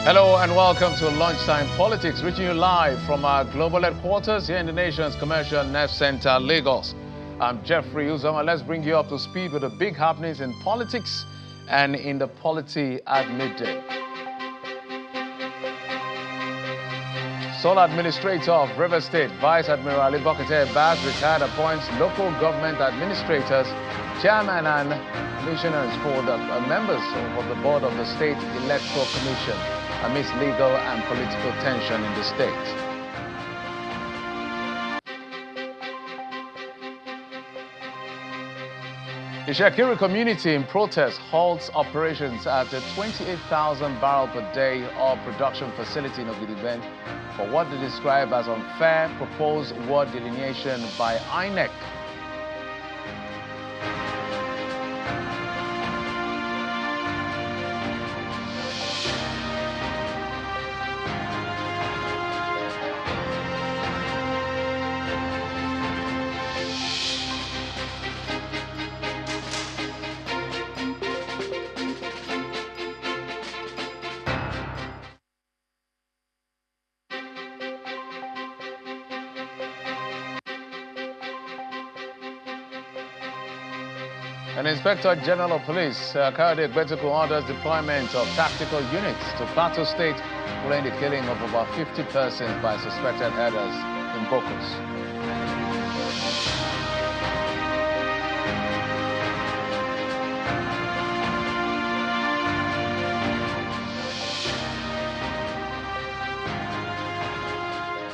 Hello and welcome to Lunchtime Politics, reaching you live from our global headquarters here in the nation's commercial nerve center, Lagos. I'm Jeffrey Uzoma. Let's bring you up to speed with the big happenings in politics and in the polity at midday. Sole Administrator of River State, Vice Admiral Ibokete Bass, retired, appoints local government administrators, chairman and commissioners for the members of the board of the State Electoral Commission amidst legal and political tension in the state. The Shakiri community in protest halts operations at the 28,000 barrel per day oil production facility in Ogidigben for what they describe as unfair proposed ward delineation by INEC. An Inspector General of Police, Kayode Egbetukun, orders deployment of tactical units to Plateau State following the killing of about 50 persons by suspected herders in Bokos.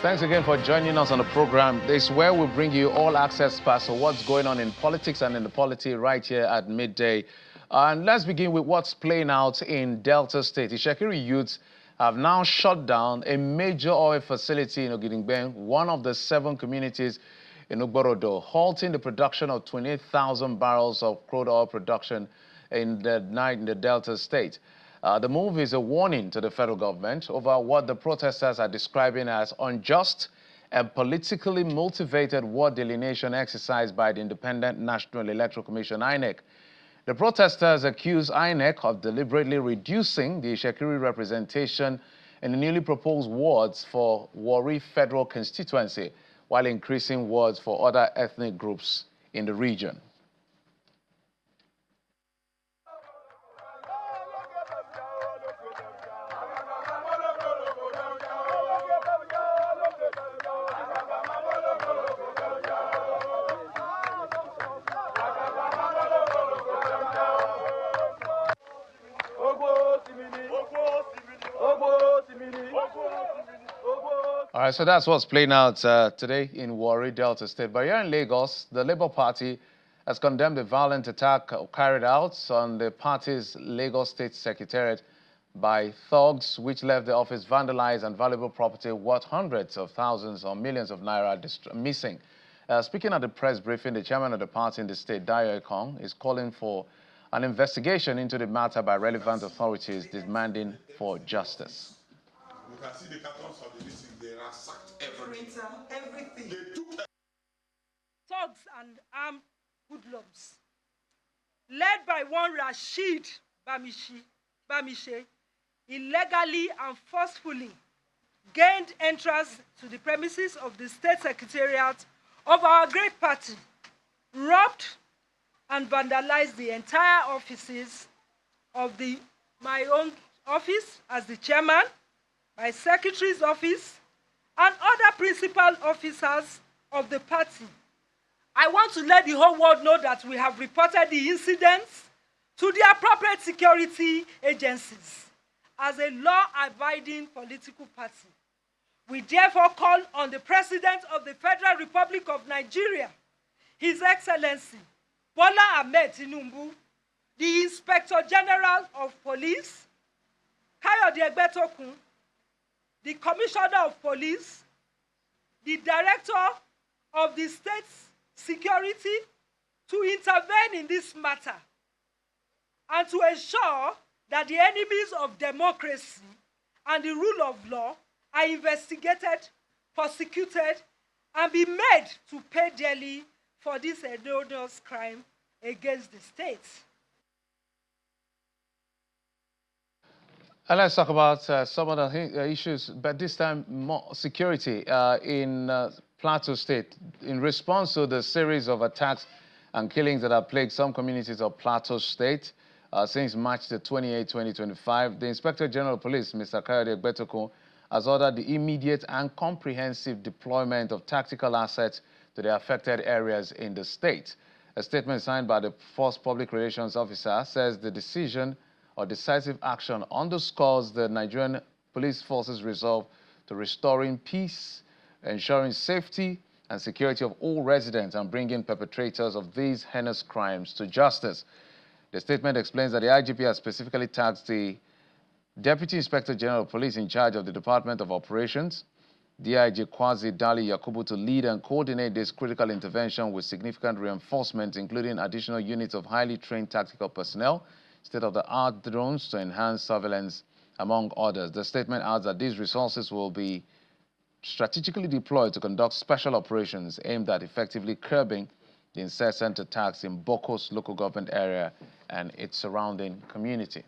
Thanks again for joining us on the program. This is where we bring you all access pass of what's going on in politics and in the polity right here at midday. And let's begin with what's playing out in Delta State. The Shakiri youths have now shut down a major oil facility in Ogidigben, one of the 7 communities in Ugborodo, halting the production of 28,000 barrels of crude oil production in the Delta State. The move is a warning to the federal government over what the protesters are describing as unjust and politically motivated ward delineation exercise by the Independent National Electoral Commission, INEC. The protesters accuse INEC of deliberately reducing the Shakiri representation in the newly proposed wards for Warri Federal Constituency, while increasing wards for other ethnic groups in the region. All right, so that's what's playing out today in Warri, Delta State. But here in Lagos, the Labour Party has condemned the violent attack carried out on the party's Lagos State Secretariat by thugs, which left the office vandalized and valuable property worth hundreds of thousands or millions of naira missing. Speaking at the press briefing, the chairman of the party in the state, Dayo Ekong, is calling for an investigation into the matter by relevant authorities, demanding for justice. You can see the cartons of the missing. They ransacked everything. They took thugs and armed hoodlums, led by one Rashid Bamishe, illegally and forcefully gained entrance to the premises of the State Secretariat of our great party, robbed and vandalized the entire offices of my own office as the chairman, my secretary's office, and other principal officers of the party. I want to let the whole world know that we have reported the incidents to the appropriate security agencies. As a law-abiding political party, we therefore call on the President of the Federal Republic of Nigeria, His Excellency Bola Ahmed Tinubu, the Inspector General of Police, Kayode Egbetukun, the Commissioner of Police, the Director of the State's Security, to intervene in this matter and to ensure that the enemies of democracy and the rule of law are investigated, prosecuted, and be made to pay dearly for this enormous crime against the state. And let's talk about some of the issues, but this time more security in Plateau State. In response to the series of attacks and killings that have plagued some communities of Plateau State since March the 28th, 2025, the Inspector General of Police, Mr. Secretariat, has ordered the immediate and comprehensive deployment of tactical assets to the affected areas in the state. A statement signed by the Force Public Relations Officer says the decision or decisive action underscores the Nigerian police force's resolve to restoring peace, ensuring safety and security of all residents, and bringing perpetrators of these heinous crimes to justice. The statement explains that the IGP has specifically tasked the Deputy Inspector General of Police in charge of the Department of Operations, DIG Kwazi Dali Yakubu, to lead and coordinate this critical intervention with significant reinforcement, including additional units of highly trained tactical personnel, state-of-the-art drones to enhance surveillance, among others. The statement adds that these resources will be strategically deployed to conduct special operations aimed at effectively curbing the incessant attacks in Bokos local government area and its surrounding community.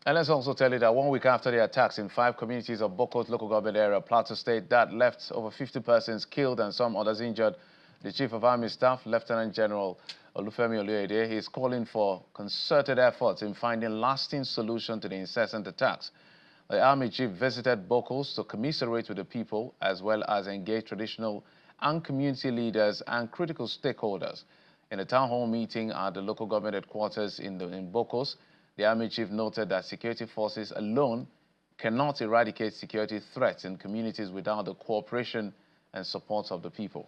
And let's also tell you that 1 week after the attacks in 5 communities of Bokos local government area, Plateau State, that left over 50 persons killed and some others injured, the Chief of Army Staff, Lieutenant General Olufemi Oluede, is calling for concerted efforts in finding lasting solution to the incessant attacks. The Army Chief visited Bokos to commiserate with the people, as well as engage traditional and community leaders and critical stakeholders. In a town hall meeting at the local government headquarters in Bokos, the Army Chief noted that security forces alone cannot eradicate security threats in communities without the cooperation and support of the people.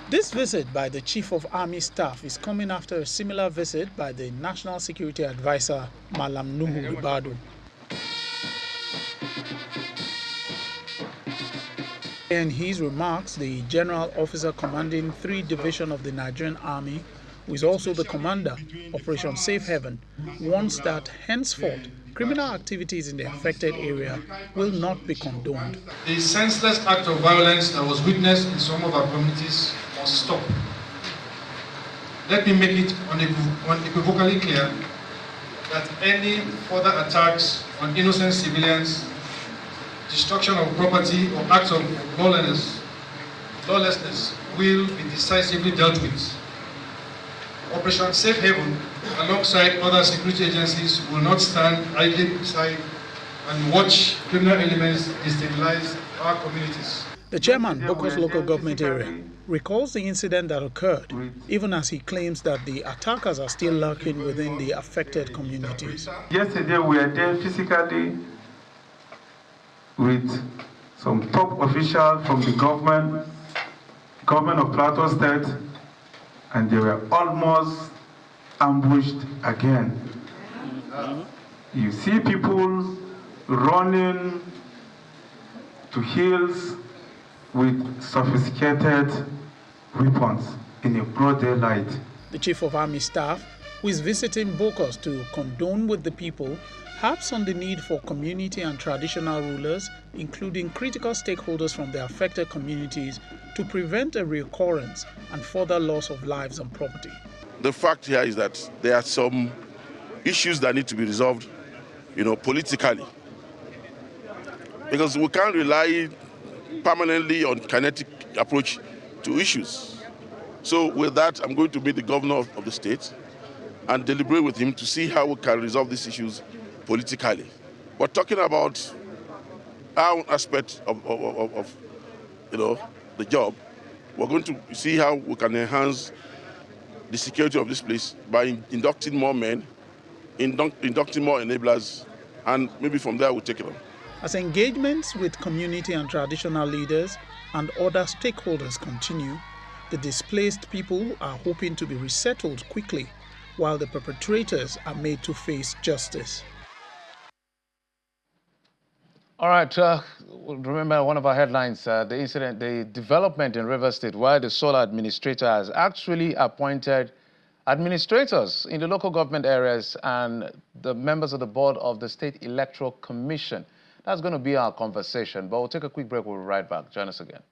This visit by the Chief of Army Staff is coming after a similar visit by the National Security Advisor, Malam Nuhu Ribadu. In his remarks, the General Officer commanding 3 Division of the Nigerian Army, who is also the commander, Operation Safe Haven, warns that henceforth criminal activities in the affected area will not be condoned. The senseless act of violence that was witnessed in some of our communities must stop. Let me make it unequivocally clear that any further attacks on innocent civilians, destruction of property, or acts of lawlessness will be decisively dealt with. Operation Safe Haven, alongside other security agencies, will not stand idly beside and watch criminal elements destabilize our communities. The chairman, Bokos local government area, recalls the incident that occurred, even as he claims that the attackers are still lurking within the affected communities. Yesterday we were there physically with some top officials from the government of Plateau State, and they were almost ambushed again. You see people running to hills with sophisticated weapons in a broad daylight. The Chief of Army Staff, who is visiting Bokos to condone with the people, harps on the need for community and traditional rulers, including critical stakeholders from the affected communities, to prevent a recurrence and further loss of lives and property. The fact here is that there are some issues that need to be resolved, politically. Because we can't rely permanently on kinetic approach to issues. So with that, I'm going to meet the governor of the state and deliberate with him to see how we can resolve these issues politically. But talking about our aspect of the job, we're going to see how we can enhance the security of this place by inducting more men, inducting more enablers, and maybe from there we'll take it on. As engagements with community and traditional leaders and other stakeholders continue, the displaced people are hoping to be resettled quickly, while the perpetrators are made to face justice. All right, remember one of our headlines, the development in Rivers State, where the solar administrator has actually appointed administrators in the local government areas and the members of the board of the State Electoral Commission. That's going to be our conversation, but we'll take a quick break. We'll be right back. Join us again.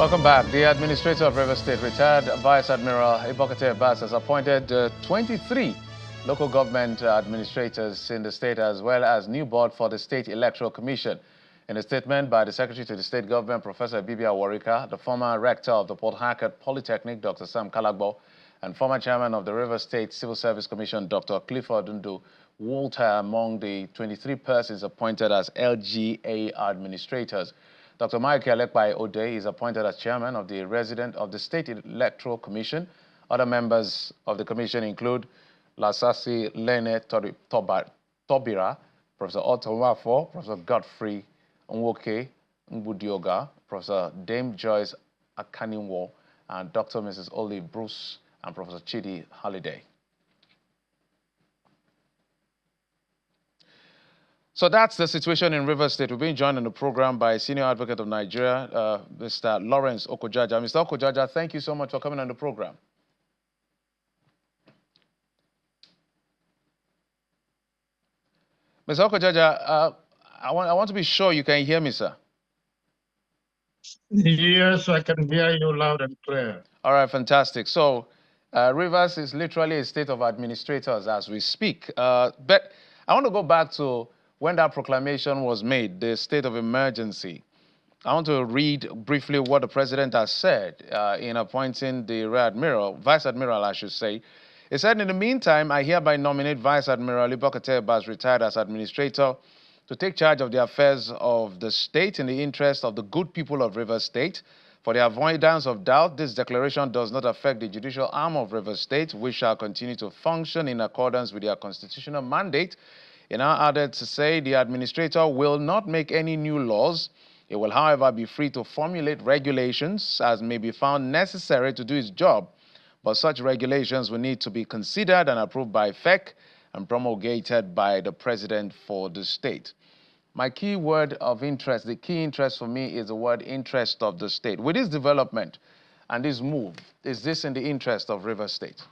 Welcome back. The administrator of Rivers State, retired Vice Admiral Ibokete Abbas, has appointed 23 local government administrators in the state, as well as new board for the State Electoral Commission. In a statement by the Secretary to the State Government, Professor Bibia Warika, the former rector of the Port Harcourt Polytechnic, Dr. Sam Kalagbo, and former chairman of the Rivers State Civil Service Commission, Dr. Clifford Ndu, Walter among the 23 persons appointed as LGA administrators. Dr. Michael Ekpai Ode is appointed as chairman of the resident of the State Electoral Commission. Other members of the commission include Lasasi Lene Tobira, Professor Otto Wafo, Professor Godfrey Nwoke Mbudioga, Professor Dame Joyce Akaninwo, and Dr. Mrs. Olive Bruce and Professor Chidi Halliday. So that's the situation in Rivers State. We've been joined on the program by Senior Advocate of Nigeria, Mr. Lawrence Okojaja. Mr. Okojaja, thank you so much for coming on the program. Mr. Okojaja, I want to be sure you can hear me, sir. Yes, I can hear you loud and clear. All right, fantastic. So Rivers is literally a state of administrators as we speak. But I want to go back to when that proclamation was made, the state of emergency. I want to read briefly what the president has said in appointing the Rear Admiral, Vice Admiral, I should say. He said, in the meantime, I hereby nominate Vice Admiral Ibokete Abbas, retired as administrator, to take charge of the affairs of the state in the interest of the good people of Rivers State. For the avoidance of doubt, this declaration does not affect the judicial arm of Rivers State, which shall continue to function in accordance with their constitutional mandate. He now added to say the administrator will not make any new laws. He will, however, be free to formulate regulations as may be found necessary to do his job. But such regulations will need to be considered and approved by FEC and promulgated by the president for the state. My key word of interest, the key interest for me is the word interest of the state. With this development and this move, is this in the interest of Rivers State?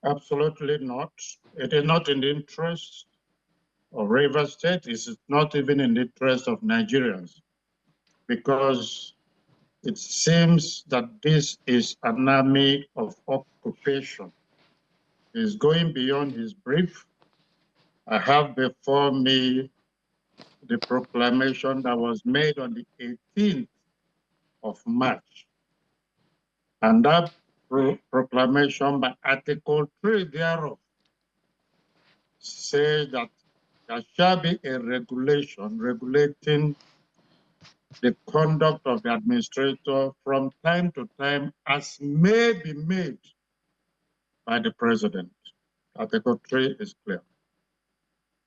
Absolutely not. It is not in the interest of Rivers State. It is not even in the interest of Nigerians, because it seems that this is an army of occupation. He's going beyond his brief. I have before me the proclamation that was made on the 18th of March. And that proclamation by Article 3 thereof says that there shall be a regulation regulating the conduct of the administrator from time to time as may be made by the president. Article 3 is clear.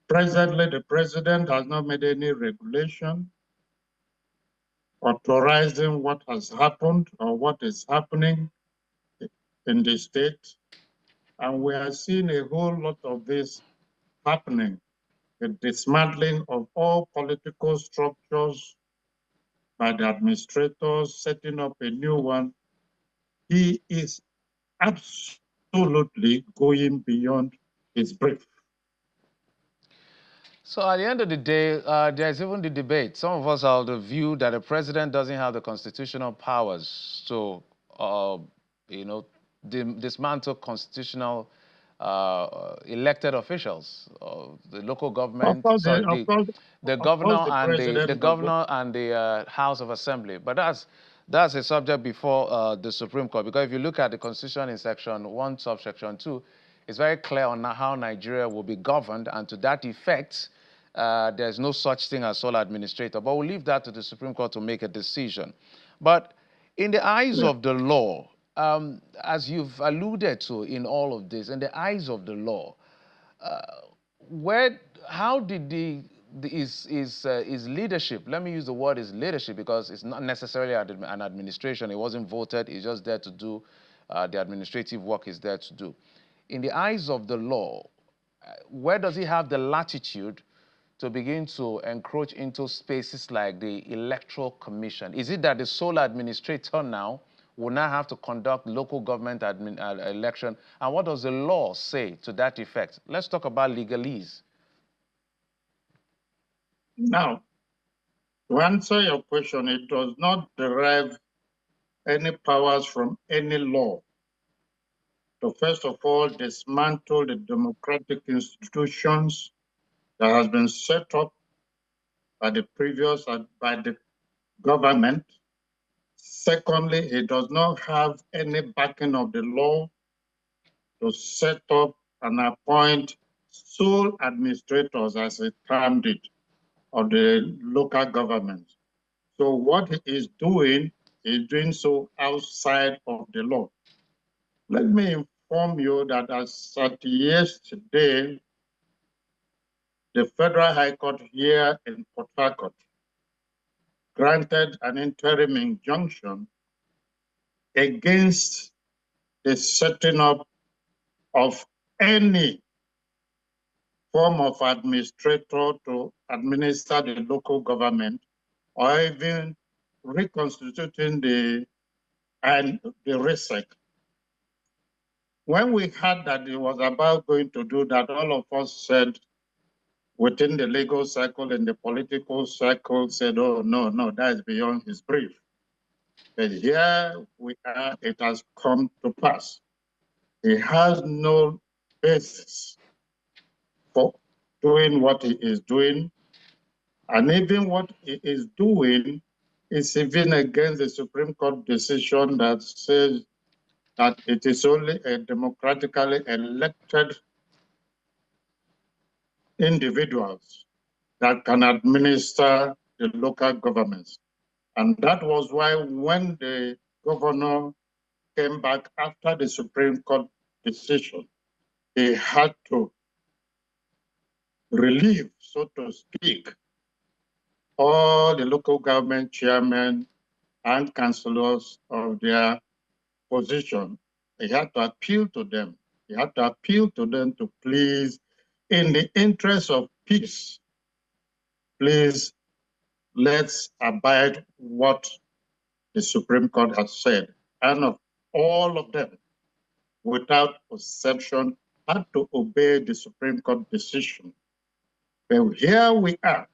Presently, the president has not made any regulation authorizing what has happened or what is happening in the state. And we are seeing a whole lot of this happening, the dismantling of all political structures by the administrators, setting up a new one. He is absolutely going beyond his brief. So at the end of the day, there's even the debate. Some of us are of the view that the president doesn't have the constitutional powers to, dismantle constitutional elected officials, the local government, the governor and the House of Assembly. But that's a subject before the Supreme Court, because if you look at the Constitution in Section 1, subsection 2, it's very clear on how Nigeria will be governed, and to that effect, there's no such thing as sole administrator. But we'll leave that to the Supreme Court to make a decision. But in the eyes of the law, as you've alluded to in all of this, in the eyes of the law, how did his leadership, let me use the word his leadership, because it's not necessarily an administration, it wasn't voted, it's just there to do the administrative work is there to do. In the eyes of the law, where does he have the latitude to begin to encroach into spaces like the Electoral Commission? Is it that the sole administrator now will now have to conduct local government election? And what does the law say to that effect? Let's talk about legalese. Now, To answer your question, it does not derive any powers from any law to, first of all, dismantle the democratic institutions that has been set up by the previous by the government. Secondly, it does not have any backing of the law to set up and appoint sole administrators, as it termed it, of the local government. So what he is doing so outside of the law. Let me inform you that as at yesterday, the Federal High Court here in Port Harcourt granted an interim injunction against the setting up of any form of administrator to administer the local government, or even reconstituting the RESEC. When we heard that it was about going to do that, all of us said, within the legal circle and the political circle, said, oh, no, that is beyond his brief. But here we are, it has come to pass. He has no basis for doing what he is doing. And even what he is doing is even against the Supreme Court decision that says that it is only a democratically elected individuals that can administer the local governments. And that was why when the governor came back after the Supreme Court decision, he had to relieve, so to speak, all the local government chairmen and councillors of their position. He had to appeal to them. He had to appeal to them to please, in the interest of peace, please, let's abide what the Supreme Court has said. And of all of them, without exception, had to obey the Supreme Court decision. But here we are.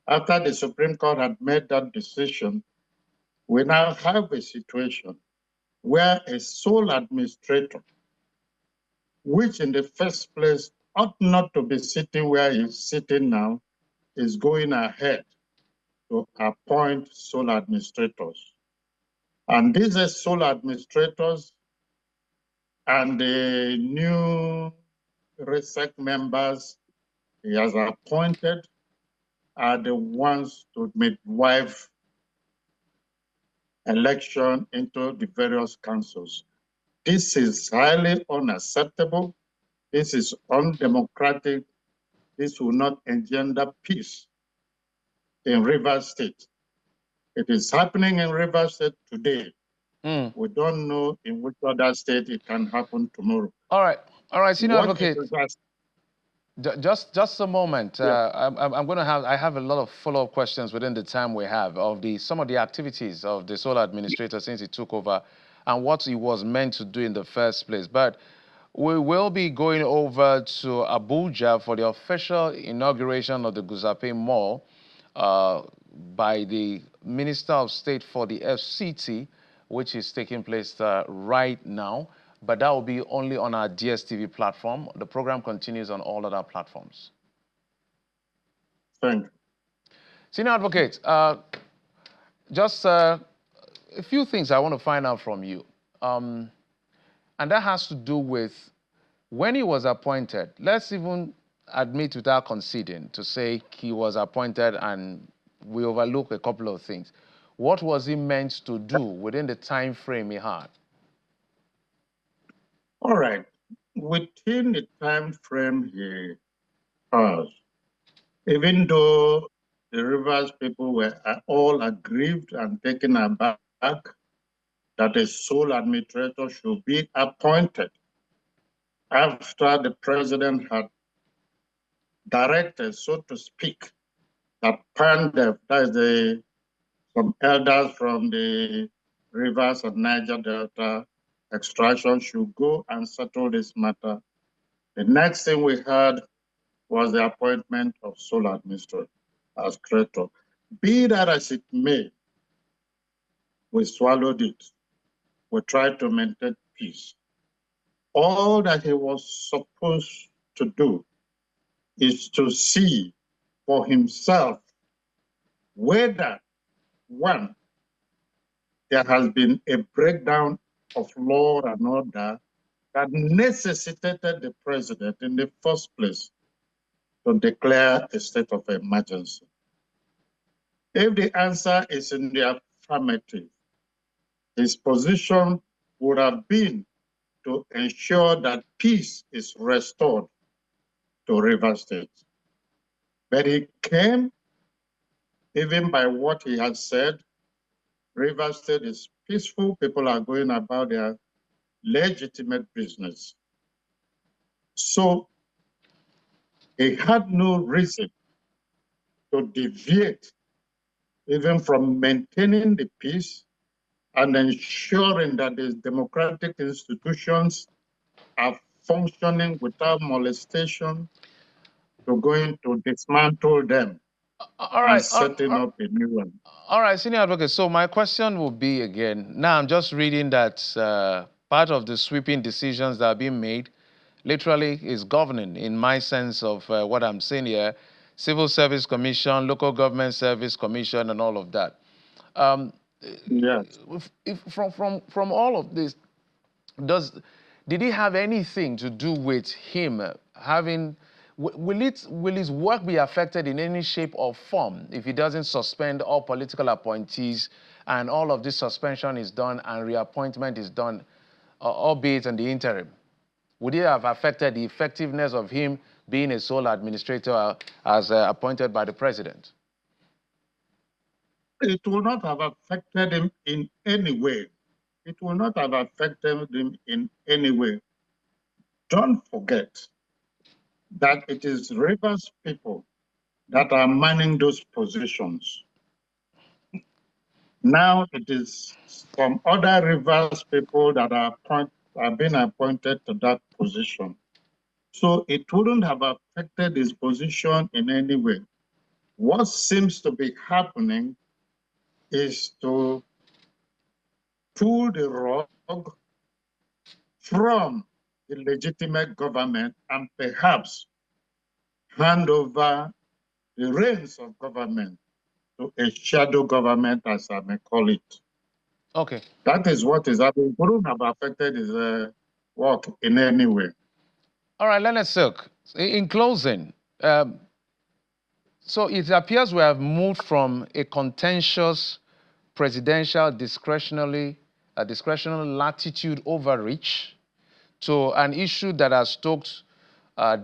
After the Supreme Court had made that decision, we now have a situation where a sole administrator, which in the first place ought not to be sitting where he's sitting now, is going ahead to appoint sole administrators. And these are sole administrators and the new RESEC members he has appointed are the ones to midwife election into the various councils. This is highly unacceptable. This is undemocratic. This will not engender peace in Rivers State. It is happening in Rivers State today. We don't know in which other state it can happen tomorrow. All right, Senior Advocate. Just a moment. Yeah. I have a lot of follow-up questions within the time we have of some of the activities of the sole administrator since he took over and what he was meant to do in the first place. But we will be going over to Abuja for the official inauguration of the Guzape Mall by the Minister of State for the FCT, which is taking place right now. But that will be only on our DSTV platform. The program continues on all other platforms. Thank you. Senior Advocate, just a few things I want to find out from you. And that has to do with when he was appointed. Let's even admit without conceding to say he was appointed and we overlook a couple of things. What was he meant to do within the time frame he had? All right. Within the time frame he has, even though the Rivers people were all aggrieved and taken aback that a sole administrator should be appointed after the president had directed, so to speak, that PANDEF, that is some elders from the Rivers and Niger Delta extraction, should go and settle this matter. The next thing we heard was the appointment of sole administrator. Be that as it may, we swallowed it. We tried to maintain peace. All that he was supposed to do is to see for himself whether, one, there has been a breakdown of law and order that necessitated the president in the first place to declare a state of emergency. If the answer is in the affirmative, his position would have been to ensure that peace is restored to Rivers State. But he came, even by what he had said, Rivers State is peaceful, people are going about their legitimate business. So he had no reason to deviate even from maintaining the peace and ensuring that the democratic institutions are functioning without molestation, to going to dismantle them and setting up a new one. All right, senior advocate. So my question will be again, now I'm just reading that part of the sweeping decisions that are being made literally is governing, in my sense of what I'm saying here, Civil Service Commission, Local Government Service Commission, and all of that. Yes. From all of this, did it have anything to do with him having? Will his work be affected in any shape or form if he doesn't suspend all political appointees and all of this suspension is done and reappointment is done, albeit in the interim? Would it have affected the effectiveness of him being a sole administrator as appointed by the president? It will not have affected him in any way. It will not have affected him in any way. Don't forget that it is Rivers people that are manning those positions. Now it is some other Rivers people that are being appointed to that position. So it wouldn't have affected his position in any way. What seems to be happening is to pull the rug from the legitimate government and perhaps hand over the reins of government to a shadow government, as I may call it. Okay. That is what is happening. It wouldn't have affected his work in any way. All right, Leonard Silk, in closing, so it appears we have moved from a contentious presidential discretionary latitude overreach to an issue that has stoked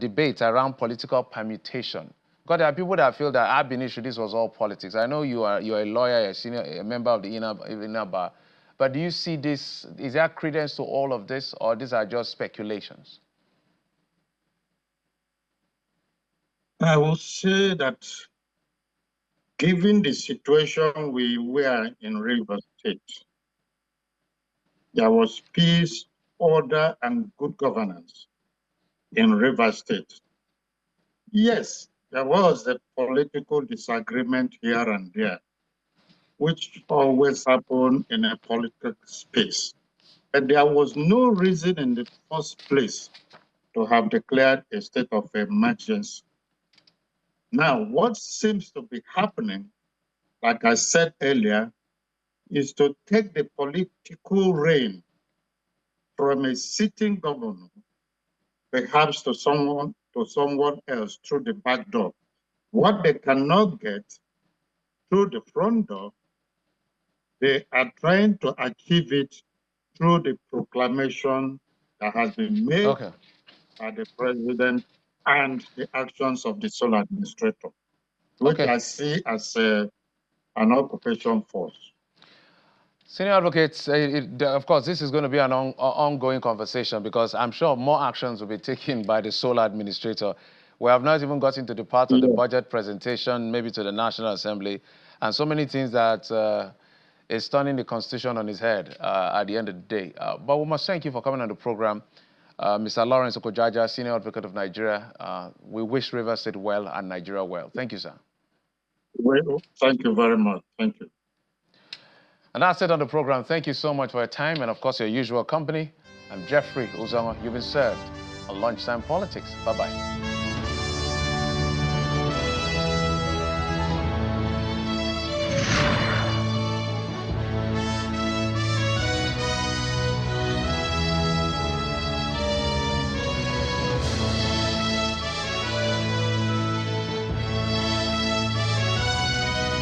debate around political permutation. Because there are people that feel that ab initio this was all politics. I know you're a lawyer, a member of the inner bar, but do you see this? Is there credence to all of this, or these are just speculations? I will say that given the situation we were in Rivers State, there was peace, order, and good governance in Rivers State. Yes, there was a political disagreement here and there, which always happen in a political space. But there was no reason in the first place to have declared a state of emergency. Now, what seems to be happening, like I said earlier, is to take the political reign from a sitting governor, perhaps to someone else through the back door. What they cannot get through the front door, they are trying to achieve it through the proclamation that has been made by the president and the actions of the sole administrator, which I see as an occupation force. Senior advocates, of course, this is going to be an ongoing conversation because I'm sure more actions will be taken by the sole administrator. We have not even gotten to the part of the budget presentation, maybe to the National Assembly, and so many things that is turning the Constitution on its head at the end of the day. But we must thank you for coming on the program. Mr. Lawrence Okojaja, Senior Advocate of Nigeria. We wish Rivers State well and Nigeria well. Thank you, sir. Well, thank you very much. Thank you. And that's it on the program. Thank you so much for your time and, of course, your usual company. I'm Jeffrey Uzama. You've been served on Lunchtime Politics. Bye-bye.